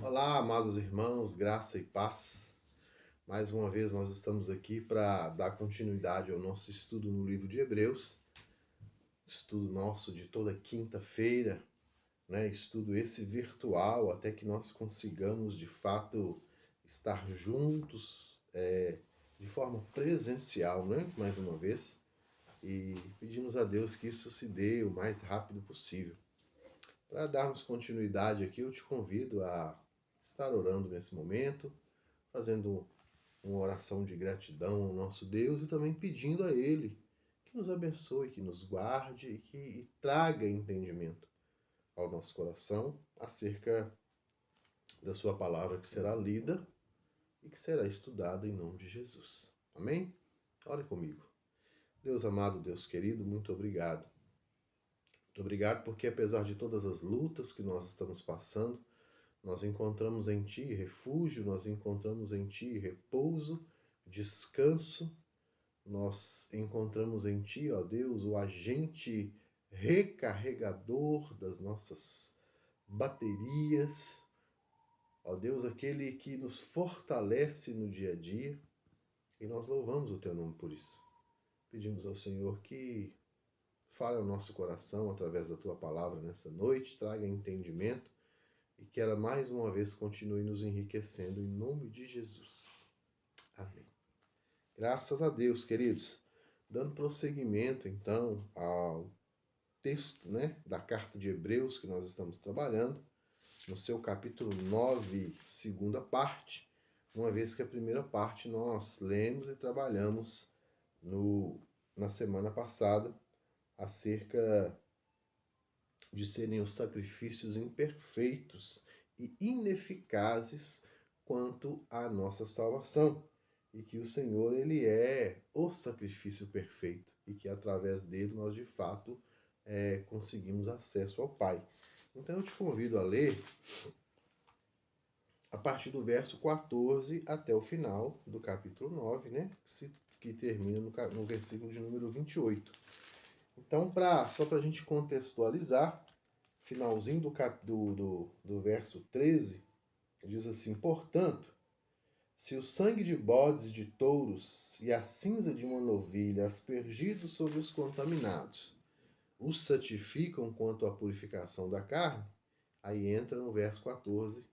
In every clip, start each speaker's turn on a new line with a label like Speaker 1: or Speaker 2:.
Speaker 1: Olá, amados irmãos, graça e paz. Mais uma vez nós estamos aqui para dar continuidade ao nosso estudo no livro de Hebreus, estudo nosso de toda quinta-feira, Estudo esse virtual até que nós consigamos de fato estar juntos de forma presencial, Mais uma vez, e pedimos a Deus que isso se dê o mais rápido possível. Para darmos continuidade aqui, eu te convido a estar orando nesse momento, fazendo uma oração de gratidão ao nosso Deus e também pedindo a Ele que nos abençoe, que nos guarde e que traga entendimento ao nosso coração acerca da sua palavra que será lida e que será estudada em nome de Jesus. Amém? Ore comigo. Deus amado, Deus querido, muito obrigado. Muito obrigado porque apesar de todas as lutas que nós estamos passando, nós encontramos em Ti refúgio, nós encontramos em Ti repouso, descanso, nós encontramos em Ti, ó Deus, o agente recarregador das nossas baterias, ó Deus, aquele que nos fortalece no dia a dia, e nós louvamos o Teu nome por isso. Pedimos ao Senhor que fale ao nosso coração através da Tua palavra nessa noite, traga entendimento, e que ela mais uma vez continue nos enriquecendo em nome de Jesus. Amém. Graças a Deus, queridos. Dando prosseguimento, então, ao texto da carta de Hebreus que nós estamos trabalhando, no seu capítulo 9, segunda parte, uma vez que a primeira parte nós lemos e trabalhamos na semana passada acerca de serem os sacrifícios imperfeitos e ineficazes quanto à nossa salvação, e que o Senhor ele é o sacrifício perfeito e que através dele nós de fato conseguimos acesso ao Pai. Então eu te convido a ler a partir do verso 14 até o final do capítulo 9, que termina no versículo de número 28. Então, só para a gente contextualizar, finalzinho do verso 13, diz assim: portanto, se o sangue de bodes e de touros e a cinza de uma novilha aspergidos sobre os contaminados os santificam quanto à purificação da carne, aí entra no verso 14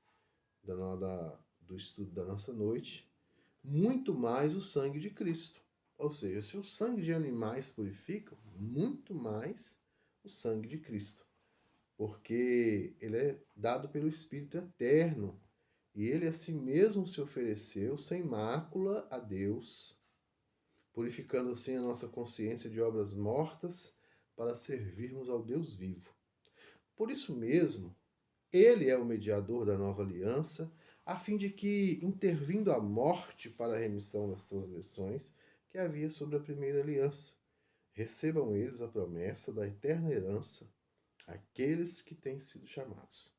Speaker 1: do estudo da nossa noite, muito mais o sangue de Cristo. Ou seja, se o sangue de animais purifica, muito mais o sangue de Cristo. Porque ele é dado pelo Espírito Eterno. E ele a si mesmo se ofereceu sem mácula a Deus, purificando assim a nossa consciência de obras mortas para servirmos ao Deus vivo. Por isso mesmo, ele é o mediador da nova aliança, a fim de que, intervindo a morte para a remissão das transgressões que havia sobre a primeira aliança, recebam eles a promessa da eterna herança, aqueles que têm sido chamados.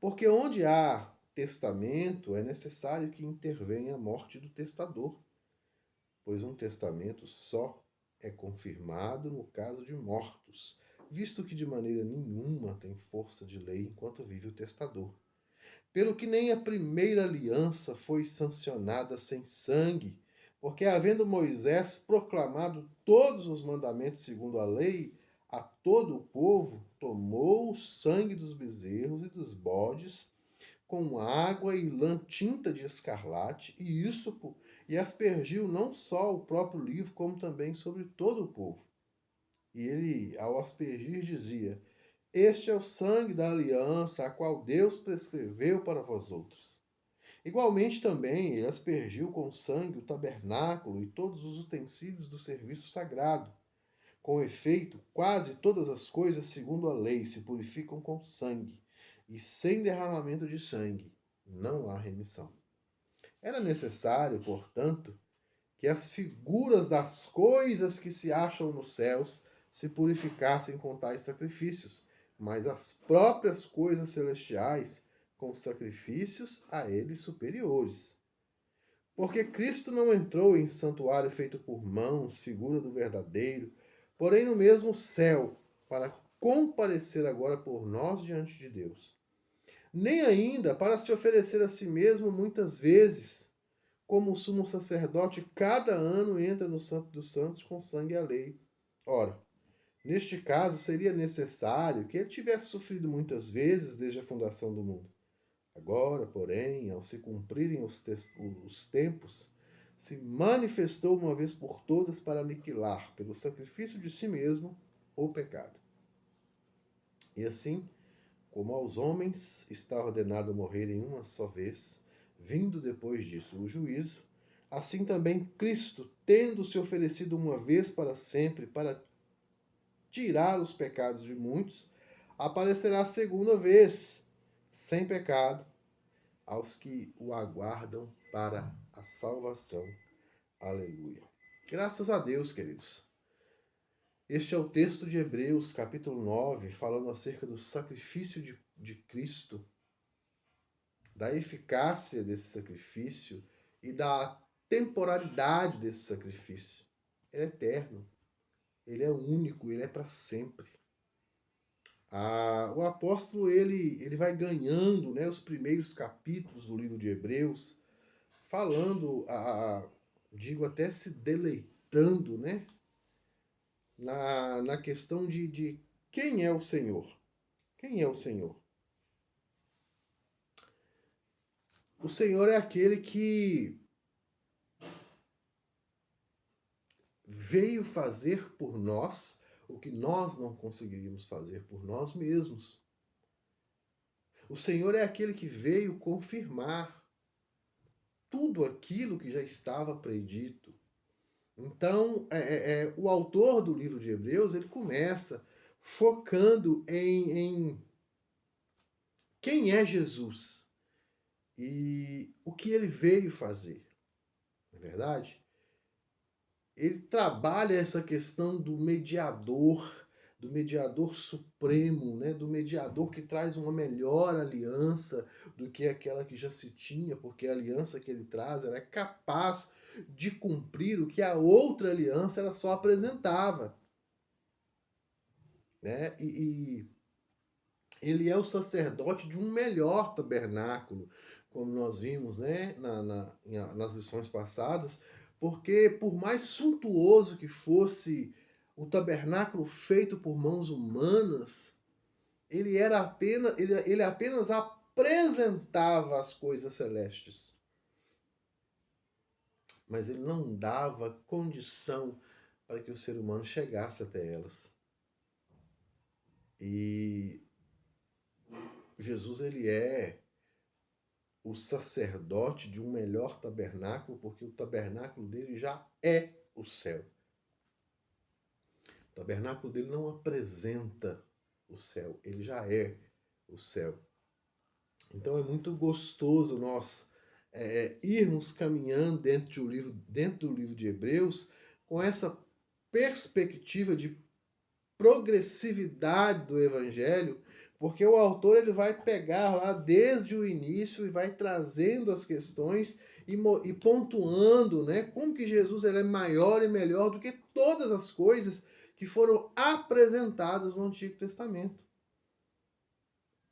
Speaker 1: Porque onde há testamento, é necessário que intervenha a morte do testador, pois um testamento só é confirmado no caso de mortos, visto que de maneira nenhuma tem força de lei enquanto vive o testador. Pelo que nem a primeira aliança foi sancionada sem sangue, porque havendo Moisés proclamado todos os mandamentos segundo a lei, a todo o povo tomou o sangue dos bezerros e dos bodes com água e lã tinta de escarlate e ísopo, e aspergiu não só o próprio livro, como também sobre todo o povo. E ele, ao aspergir, dizia: este é o sangue da aliança, a qual Deus prescreveu para vós outros. Igualmente também ele aspergiu com sangue o tabernáculo e todos os utensílios do serviço sagrado. Com efeito, quase todas as coisas, segundo a lei, se purificam com sangue, e sem derramamento de sangue não há remissão. Era necessário, portanto, que as figuras das coisas que se acham nos céus se purificassem com tais sacrifícios, mas as próprias coisas celestiais com sacrifícios a eles superiores. Porque Cristo não entrou em santuário feito por mãos, figura do verdadeiro, porém no mesmo céu, para comparecer agora por nós diante de Deus. nem ainda para se oferecer a si mesmo muitas vezes, como o sumo sacerdote cada ano entra no Santo dos Santos com sangue a lei. Ora, neste caso seria necessário que ele tivesse sofrido muitas vezes desde a fundação do mundo. Agora, porém, ao se cumprirem os tempos, se manifestou uma vez por todas para aniquilar, pelo sacrifício de si mesmo, o pecado. E assim, como aos homens está ordenado morrerem uma só vez, vindo depois disso o juízo, assim também Cristo, tendo se oferecido uma vez para sempre para tirar os pecados de muitos, aparecerá a segunda vez, sem pecado, aos que o aguardam para a salvação. Aleluia. Graças a Deus, queridos. Este é o texto de Hebreus, capítulo 9, falando acerca do sacrifício de Cristo, da eficácia desse sacrifício e da temporalidade desse sacrifício. Ele é eterno, ele é único, ele é para sempre. O apóstolo ele vai ganhando, né, os primeiros capítulos do livro de Hebreus, falando, digo até se deleitando, né, na questão de quem é o Senhor. Quem é o Senhor? O Senhor é aquele que veio fazer por nós o que nós não conseguiríamos fazer por nós mesmos. O Senhor é aquele que veio confirmar tudo aquilo que já estava predito. Então, o autor do livro de Hebreus, ele começa focando em quem é Jesus e o que ele veio fazer. Não é verdade? Ele trabalha essa questão do mediador supremo, né? Do mediador que traz uma melhor aliança do que aquela que já se tinha, porque a aliança que ele traz ela é capaz de cumprir o que a outra aliança ela só apresentava. Né? E ele é o sacerdote de um melhor tabernáculo, como nós vimos, né? Nas lições passadas, porque por mais suntuoso que fosse o tabernáculo feito por mãos humanas, ele apenas apresentava as coisas celestes. Mas ele não dava condição para que o ser humano chegasse até elas. E Jesus ele é o sacerdote de um melhor tabernáculo, porque o tabernáculo dele já é o céu. O tabernáculo dele não apresenta o céu, ele já é o céu. Então é muito gostoso nós irmos caminhando dentro do livro de Hebreus com essa perspectiva de progressividade do evangelho, porque o autor ele vai pegar lá desde o início e vai trazendo as questões e pontuando, né, como que Jesus ele é maior e melhor do que todas as coisas que foram apresentadas no Antigo Testamento.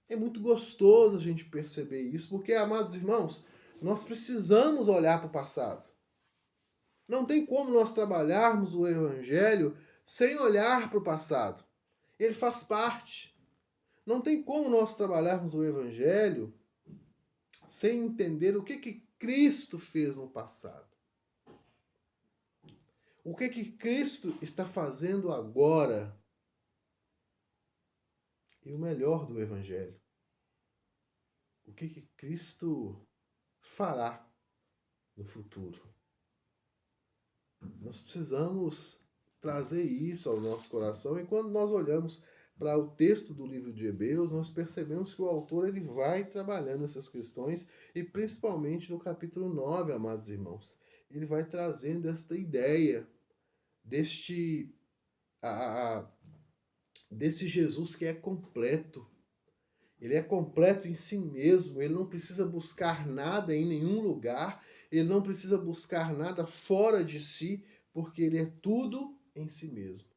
Speaker 1: É muito gostoso a gente perceber isso, porque, amados irmãos, nós precisamos olhar para o passado. Não tem como nós trabalharmos o Evangelho sem olhar para o passado. Ele faz parte. Não tem como nós trabalharmos o Evangelho sem entender o que Cristo fez no passado. O que Cristo está fazendo agora. E o melhor do Evangelho. O que Cristo fará no futuro. Nós precisamos trazer isso ao nosso coração e quando nós olhamos para o texto do livro de Hebreus, nós percebemos que o autor ele vai trabalhando essas questões e principalmente no capítulo 9, amados irmãos, ele vai trazendo esta ideia desse Jesus que é completo. Ele é completo em si mesmo, ele não precisa buscar nada em nenhum lugar, ele não precisa buscar nada fora de si, porque ele é tudo em si mesmo.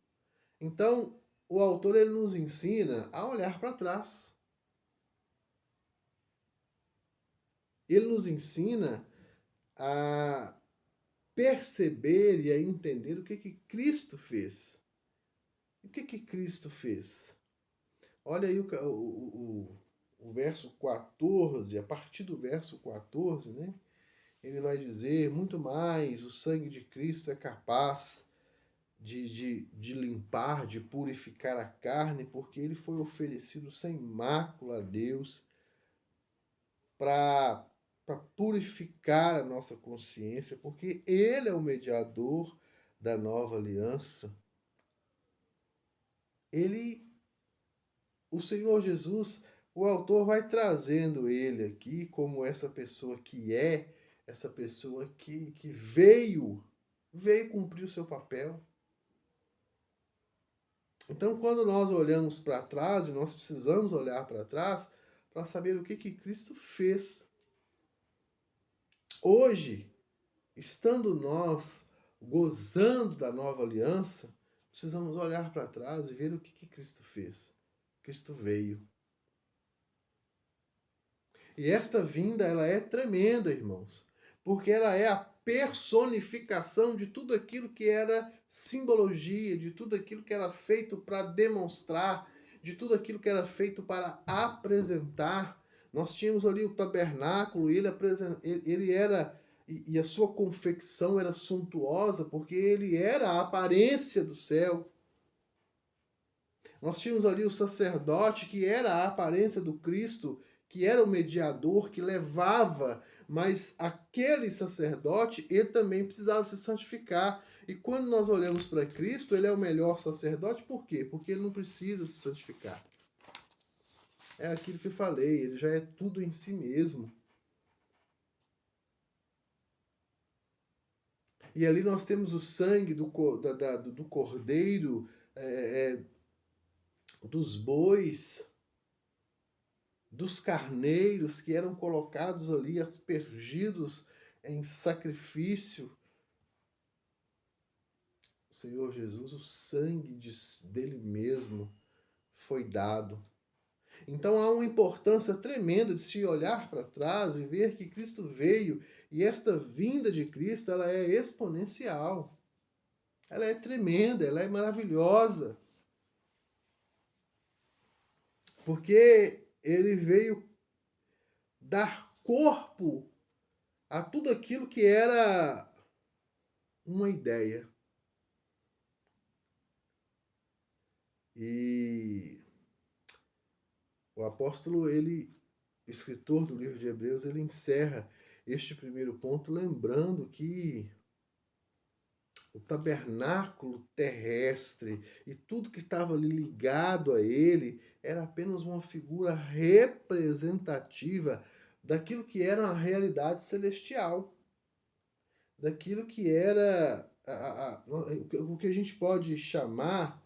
Speaker 1: Então, o autor ele nos ensina a olhar para trás. ele nos ensina a perceber e a entender o que Cristo fez. O que Cristo fez? Olha aí o verso 14, a partir do verso 14, né? Ele vai dizer, muito mais, o sangue de Cristo é capaz de limpar, de purificar a carne, porque ele foi oferecido sem mácula a Deus para purificar a nossa consciência, porque ele é o mediador da nova aliança. O Senhor Jesus, o autor vai trazendo ele aqui como essa pessoa essa pessoa que veio cumprir o seu papel. Então, quando nós olhamos para trás, e nós precisamos olhar para trás para saber o que Cristo fez. Hoje, estando nós gozando da nova aliança, precisamos olhar para trás e ver o que Cristo fez. Cristo veio. E esta vinda, ela é tremenda, irmãos, porque ela é a personificação de tudo aquilo que era simbologia, de tudo aquilo que era feito para demonstrar, de tudo aquilo que era feito para apresentar. Nós tínhamos ali o tabernáculo, ele era, e a sua confecção era suntuosa, porque ele era a aparência do céu. Nós tínhamos ali o sacerdote, que era a aparência do Cristo, que era o mediador, que levava, mas aquele sacerdote, ele também precisava se santificar. E quando nós olhamos para Cristo, ele é o melhor sacerdote, por quê? Porque ele não precisa se santificar. É aquilo que eu falei, ele já é tudo em si mesmo. E ali nós temos o sangue do cordeiro, dos bois, dos carneiros que eram colocados ali, aspergidos em sacrifício. O Senhor Jesus, o sangue dele mesmo foi dado. Então há uma importância tremenda de se olhar para trás e ver que Cristo veio, e esta vinda de Cristo, ela é exponencial. Ela é tremenda, ela é maravilhosa. Porque ele veio dar corpo a tudo aquilo que era uma ideia. E o apóstolo, escritor do livro de Hebreus, ele encerra este primeiro ponto lembrando que o tabernáculo terrestre e tudo que estava ali ligado a ele era apenas uma figura representativa daquilo que era a realidade celestial, daquilo que era o que a gente pode chamar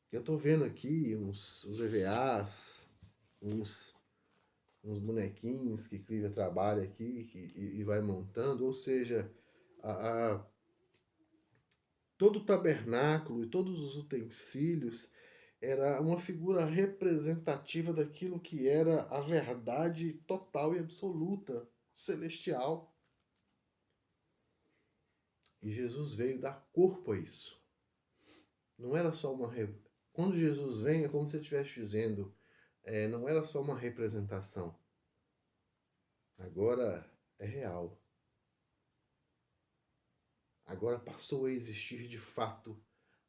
Speaker 1: eu estou vendo aqui os EVAs, uns bonequinhos que Clivia trabalha aqui e vai montando, ou seja, todo o tabernáculo e todos os utensílios era uma figura representativa daquilo que era a verdade total e absoluta, celestial. E Jesus veio dar corpo a isso. Não era só uma... Quando Jesus vem, é como se ele estivesse dizendo, não era só uma representação. Agora é real. Agora passou a existir de fato.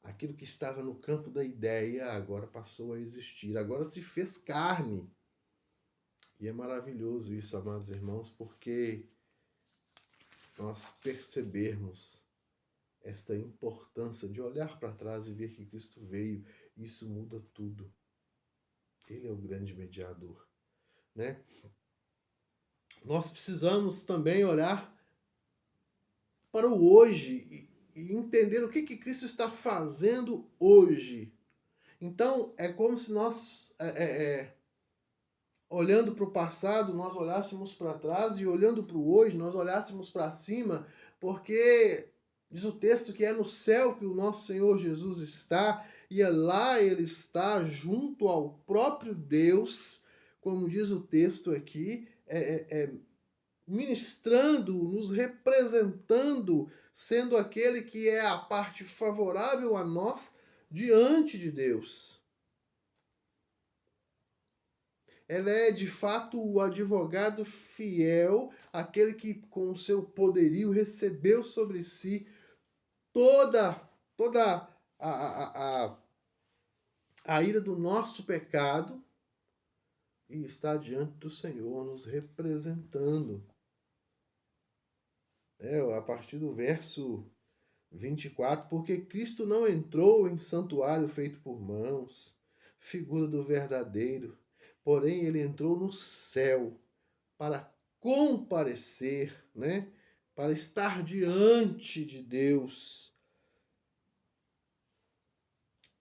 Speaker 1: Aquilo que estava no campo da ideia agora passou a existir. Agora se fez carne. E é maravilhoso isso, amados irmãos, porque nós percebermos esta importância de olhar para trás e ver que Cristo veio. Isso muda tudo. Ele é o grande mediador, né? Nós precisamos também olhar para o hoje e entender o que Cristo está fazendo hoje. Então, é como se nós, olhando para o passado, nós olhássemos para trás, e olhando para o hoje, nós olhássemos para cima, porque diz o texto que é no céu que o nosso Senhor Jesus está, e lá ele está junto ao próprio Deus, como diz o texto aqui, ministrando, nos representando, sendo aquele que é a parte favorável a nós diante de Deus. Ela é, de fato, o advogado fiel, aquele que, com o seu poderio, recebeu sobre si toda a ira do nosso pecado e está diante do Senhor, nos representando. A partir do verso 24, porque Cristo não entrou em santuário feito por mãos, figura do verdadeiro, porém ele entrou no céu para comparecer, né? Para estar diante de Deus,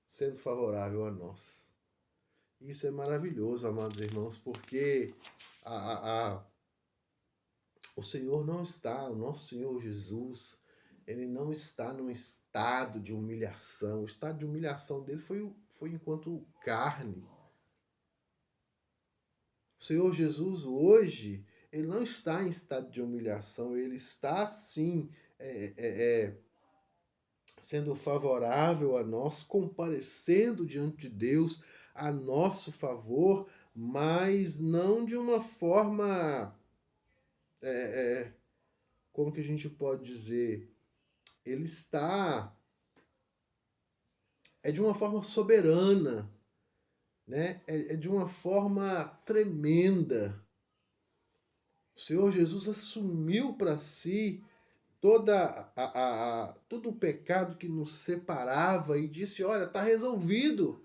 Speaker 1: sendo favorável a nós. Isso é maravilhoso, amados irmãos, porque o Senhor não está, o nosso Senhor Jesus, ele não está num estado de humilhação. O estado de humilhação dele foi enquanto carne. O Senhor Jesus hoje, ele não está em estado de humilhação, ele está sim sendo favorável a nós, comparecendo diante de Deus a nosso favor, mas não de uma forma, como que a gente pode dizer, ele está de uma forma soberana, né? É de uma forma tremenda. O Senhor Jesus assumiu para si todo o pecado que nos separava e disse, olha, está resolvido.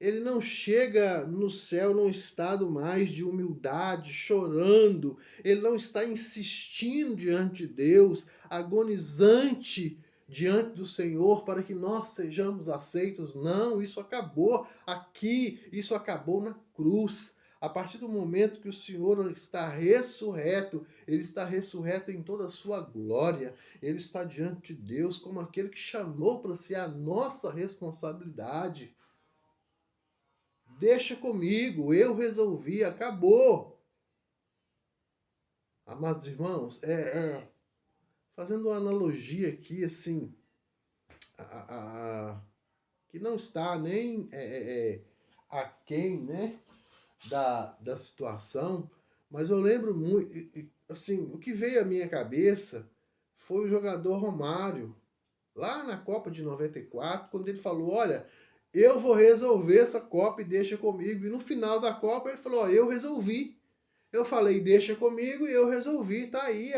Speaker 1: Ele não chega no céu num estado mais de humildade, chorando. Ele não está insistindo diante de Deus, agonizante diante do Senhor para que nós sejamos aceitos. Não, isso acabou aqui, isso acabou na cruz. A partir do momento que o Senhor está ressurreto, ele está ressurreto em toda a sua glória. Ele está diante de Deus como aquele que chamou para si a nossa responsabilidade. Deixa comigo, eu resolvi, acabou. Amados irmãos, fazendo uma analogia aqui, assim, que não está nem aquém, né, da situação, mas eu lembro muito, assim, o que veio à minha cabeça foi o jogador Romário, lá na Copa de 94, quando ele falou, olha, eu vou resolver essa Copa e deixa comigo. E no final da Copa ele falou, ó, eu resolvi. Eu falei, deixa comigo e eu resolvi. Tá aí,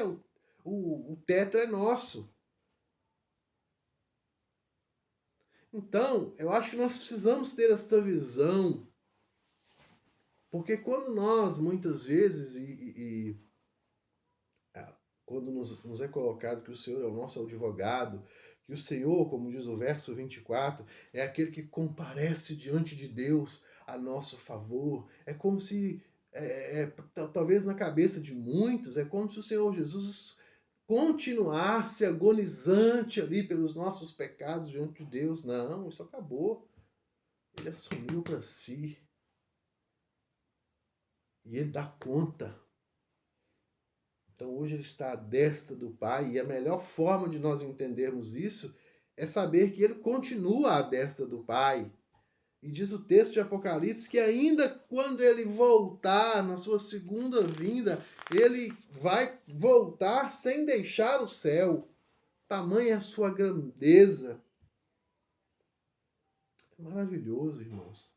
Speaker 1: o tetra é nosso. Então, eu acho que nós precisamos ter essa visão. Porque quando nós, muitas vezes, quando nos é colocado que o Senhor é o nosso advogado, que o Senhor, como diz o verso 24, é aquele que comparece diante de Deus a nosso favor. É como se, talvez na cabeça de muitos, é como se o Senhor Jesus continuasse agonizante ali pelos nossos pecados diante de Deus. Não, isso acabou. Ele assumiu para si. E ele dá conta. Então hoje ele está à destra do Pai, e a melhor forma de nós entendermos isso é saber que ele continua à destra do Pai. E diz o texto de Apocalipse que ainda quando ele voltar na sua segunda vinda, ele vai voltar sem deixar o céu. Tamanha a sua grandeza. É maravilhoso, irmãos,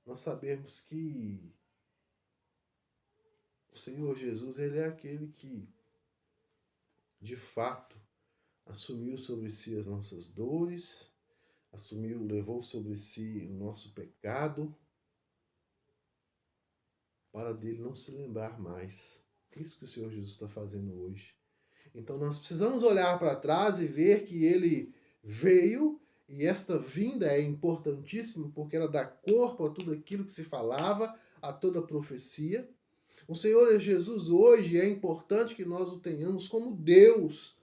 Speaker 1: nós sabemos que o Senhor Jesus, ele é aquele que, de fato, assumiu sobre si as nossas dores, levou sobre si o nosso pecado, para dele não se lembrar mais. É isso que o Senhor Jesus está fazendo hoje. Então nós precisamos olhar para trás e ver que ele veio, e esta vinda é importantíssima porque ela dá corpo a tudo aquilo que se falava, a toda a profecia. O Senhor Jesus hoje é importante que nós o tenhamos como Deus,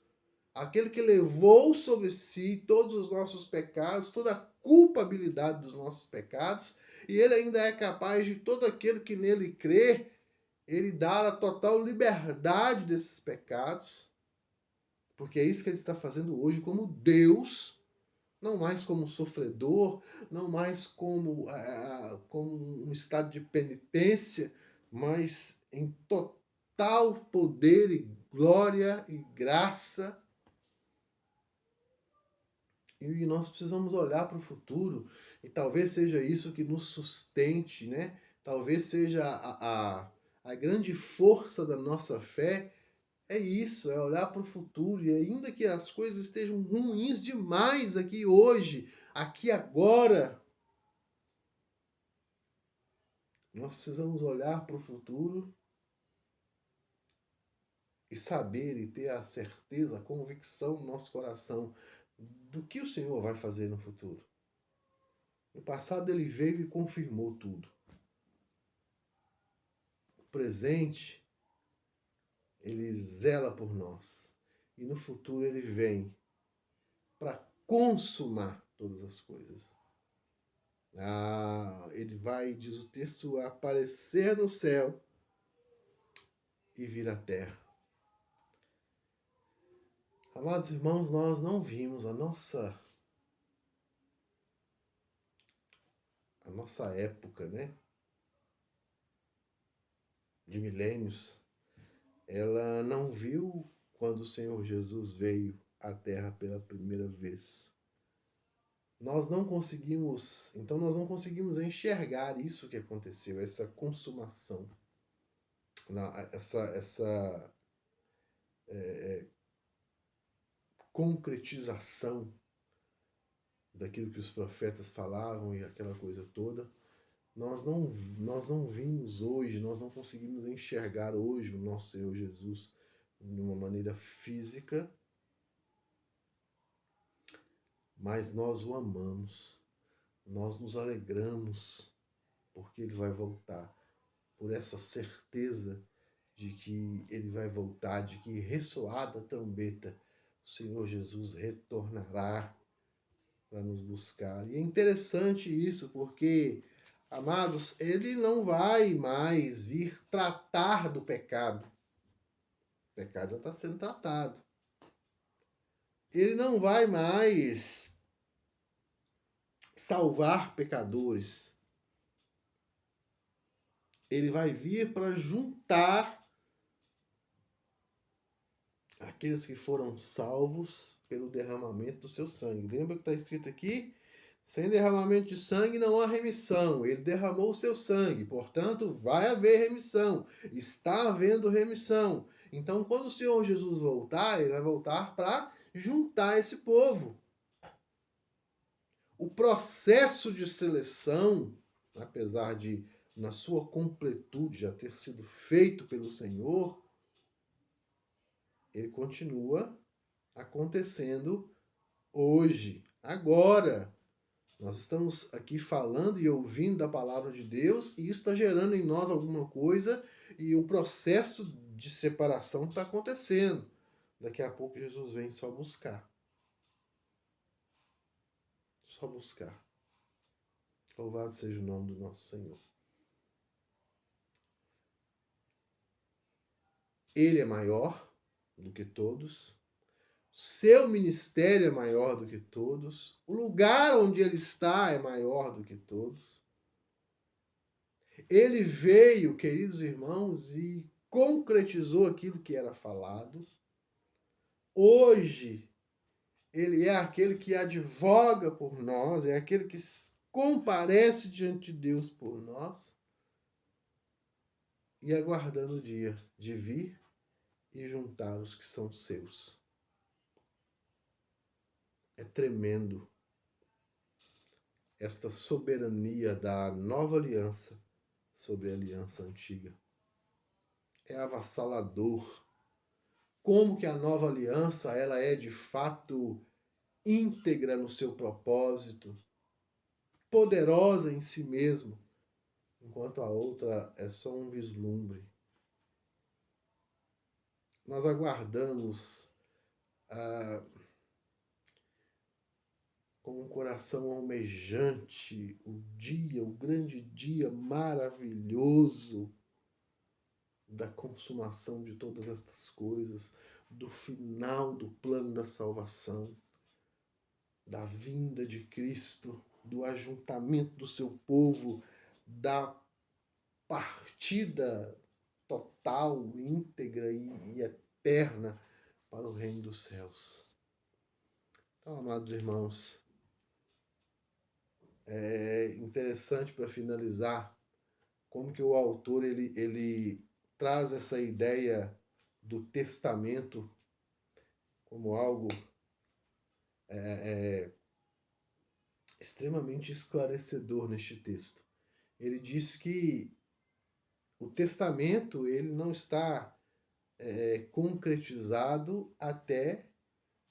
Speaker 1: aquele que levou sobre si todos os nossos pecados, toda a culpabilidade dos nossos pecados, e ele ainda é capaz de todo aquele que nele crê, ele dar a total liberdade desses pecados, porque é isso que ele está fazendo hoje como Deus, não mais como sofredor, não mais como um estado de penitência, mas em total poder e glória e graça. E nós precisamos olhar para o futuro, e talvez seja isso que nos sustente, né? Talvez seja a grande força da nossa fé, é isso, é olhar para o futuro, e ainda que as coisas estejam ruins demais aqui hoje, aqui agora, nós precisamos olhar para o futuro e saber e ter a certeza, a convicção no nosso coração do que o Senhor vai fazer no futuro. No passado ele veio e confirmou tudo. O presente, ele zela por nós. E no futuro ele vem para consumar todas as coisas. Ele vai, diz o texto, aparecer no céu e vir à terra. Amados irmãos, nós não vimos a nossa época, né, de milênios, ela não viu quando o Senhor Jesus veio à terra pela primeira vez. Nós não conseguimos enxergar isso que aconteceu, essa consumação, essa concretização daquilo que os profetas falavam e aquela coisa toda. Nós não vimos hoje, nós não conseguimos enxergar hoje o nosso Senhor Jesus de uma maneira física, mas nós o amamos, nós nos alegramos porque ele vai voltar, por essa certeza de que ele vai voltar, de que ressoada a trombeta, o Senhor Jesus retornará para nos buscar. E é interessante isso, porque, amados, ele não vai mais vir tratar do pecado. O pecado já está sendo tratado. Ele não vai mais salvar pecadores. Ele vai vir para juntar aqueles que foram salvos pelo derramamento do seu sangue. Lembra que está escrito aqui? Sem derramamento de sangue não há remissão. Ele derramou o seu sangue, portanto, vai haver remissão. Está havendo remissão. Então, quando o Senhor Jesus voltar, ele vai voltar para juntar esse povo. O processo de seleção, apesar de, na sua completude, já ter sido feito pelo Senhor, ele continua acontecendo hoje, agora. Nós estamos aqui falando e ouvindo da palavra de Deus e isso está gerando em nós alguma coisa e o processo de separação está acontecendo. Daqui a pouco Jesus vem só buscar. Só buscar. Louvado seja o nome do nosso Senhor. Ele é maior do que todos. Seu ministério é maior do que todos. O lugar onde ele está é maior do que todos. Ele veio, queridos irmãos, e concretizou aquilo que era falado. Hoje, ele é aquele que advoga por nós, é aquele que comparece diante de Deus por nós e aguardando o dia de vir e juntar os que são seus. É tremendo esta soberania da nova aliança sobre a aliança antiga. É avassalador. Como que a nova aliança ela é de fato íntegra no seu propósito, poderosa em si mesma, enquanto a outra é só um vislumbre. Nós aguardamos com um coração almejante, o grande dia maravilhoso da consumação de todas estas coisas, do final do plano da salvação, da vinda de Cristo, do ajuntamento do seu povo, da partida total, íntegra e eterna para o reino dos céus. Então, amados irmãos, é interessante para finalizar como que o autor ele traz essa ideia do testamento como algo extremamente esclarecedor neste texto. Ele diz que o testamento ele não está concretizado até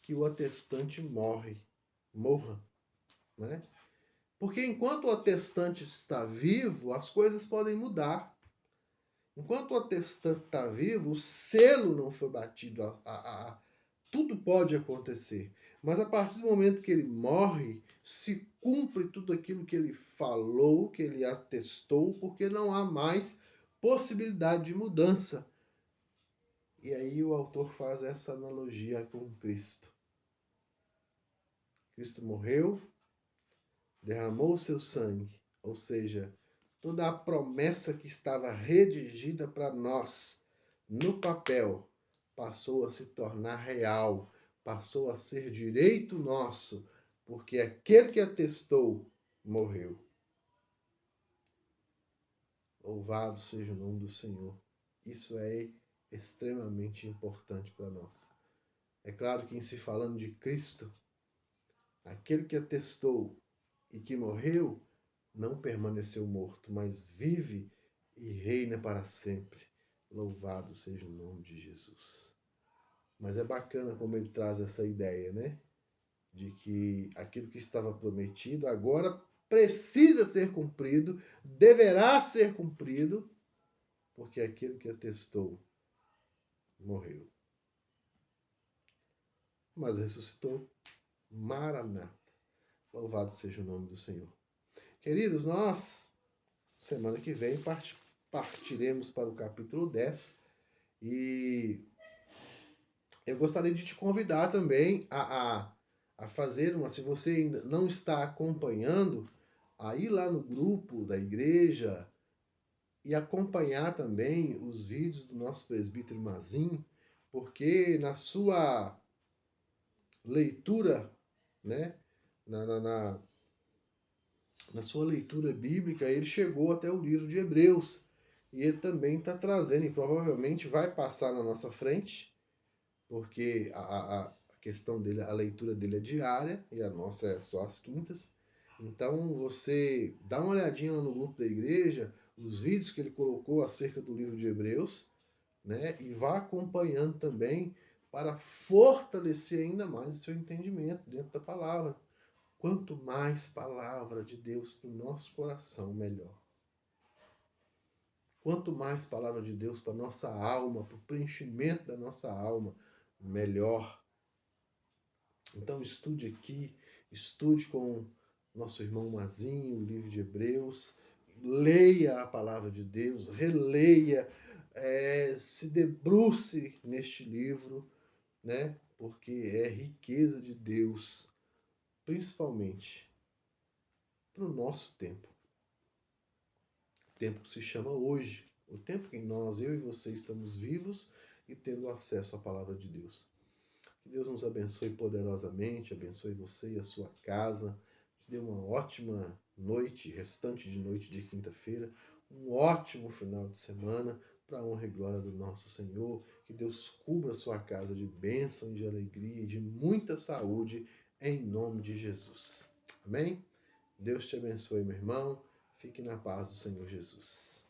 Speaker 1: que o atestante morra, né? Porque enquanto o atestante está vivo, as coisas podem mudar. Enquanto o atestante está vivo, o selo não foi batido, tudo pode acontecer. Mas a partir do momento que ele morre, se cumpre tudo aquilo que ele falou, que ele atestou, porque não há mais possibilidade de mudança. E aí o autor faz essa analogia com Cristo. Cristo morreu, derramou o seu sangue, ou seja, toda a promessa que estava redigida para nós no papel passou a se tornar real, passou a ser direito nosso, porque aquele que atestou morreu. Louvado seja o nome do Senhor. Isso é extremamente importante para nós. É claro que em se falando de Cristo, aquele que atestou e que morreu, não permaneceu morto, mas vive e reina para sempre. Louvado seja o nome de Jesus. Mas é bacana como ele traz essa ideia, né? De que aquilo que estava prometido agora precisa ser cumprido, deverá ser cumprido, porque aquele que atestou morreu. Mas ressuscitou. Maranata. Louvado seja o nome do Senhor. Queridos, nós, semana que vem, partiremos para o capítulo 10 e eu gostaria de te convidar também a fazer uma, se você ainda não está acompanhando, a ir lá no grupo da igreja e acompanhar também os vídeos do nosso presbítero Mazin, porque na sua leitura, né, na sua leitura bíblica, ele chegou até o livro de Hebreus. E ele também está trazendo, e provavelmente vai passar na nossa frente, porque a questão dele, a leitura dele é diária, e a nossa é só às quintas. Então você dá uma olhadinha lá no grupo da igreja, os vídeos que ele colocou acerca do livro de Hebreus, né? E vá acompanhando também para fortalecer ainda mais o seu entendimento dentro da palavra. Quanto mais palavra de Deus para o nosso coração, melhor. Quanto mais palavra de Deus para a nossa alma, para o preenchimento da nossa alma, melhor. Então estude aqui, estude com nosso irmão Mazinho, o livro de Hebreus, leia a palavra de Deus, releia, se debruce neste livro, né? Porque é riqueza de Deus, principalmente para o nosso tempo. O tempo que se chama hoje. O tempo que nós, eu e você, estamos vivos e tendo acesso à palavra de Deus. Que Deus nos abençoe poderosamente, abençoe você e a sua casa. Te dê uma ótima noite, restante de noite de quinta-feira. Um ótimo final de semana para a honra e glória do nosso Senhor. Que Deus cubra a sua casa de bênção, de alegria e de muita saúde, em nome de Jesus. Amém? Deus te abençoe, meu irmão. Fique na paz do Senhor Jesus.